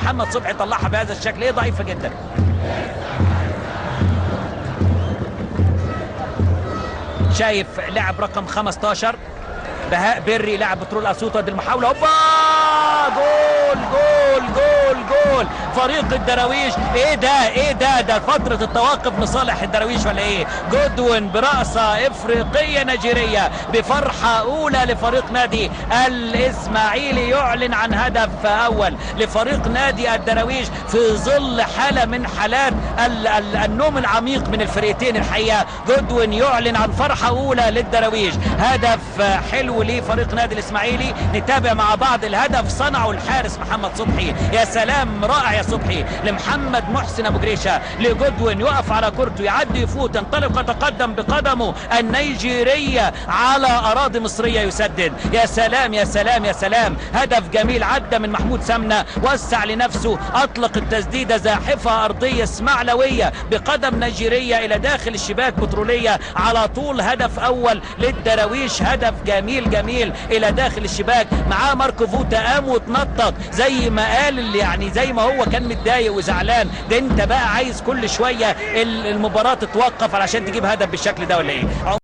محمد صبحي طلعها بهذا الشكل، ايه ضعيفه جدا. شايف لاعب رقم 15 بهاء بري لاعب بترول اسيوط ادي المحاوله، هوبا جول جول جول جول فريق الدراويش. ايه ده ايه ده فتره التوقف لصالح الدراويش ولا ايه؟ جودوين برأسه افريقيه نيجيريه بفرحه اولى لفريق نادي الاسماعيلي، يعلن عن هدف اول لفريق نادي الدراويش في ظل حاله من حالات النوم العميق من الفريقين. الحقيقه جودوين يعلن عن فرحه اولى للدراويش، هدف حلو لفريق نادي الاسماعيلي. نتابع مع بعض الهدف صنعه الحارس محمد صبحي، يا سلام رائع يا صبحي لمحمد محسن ابو جريشه لجودوين، يقف على كورته يعدي يفوت ينطلق يتقدم بقدمه النيجيريه على اراضي مصريه يسدد. يا سلام يا سلام يا سلام، هدف جميل عدى من محمود سمنه، وسع لنفسه، اطلق التسديده زاحفه ارضيه اسماعيلويه بقدم نيجيريه الى داخل الشباك بتروليه على طول. هدف اول للدراويش، هدف جميل جميل الى داخل الشباك. معاه ماركو فوتا قام واتنطط زي ما قال، يعني زي ما هو كان متضايق وزعلان. ده انت بقى عايز كل شويه المباراه تتوقف علشان تجيب هدف بالشكل ده ولا ايه؟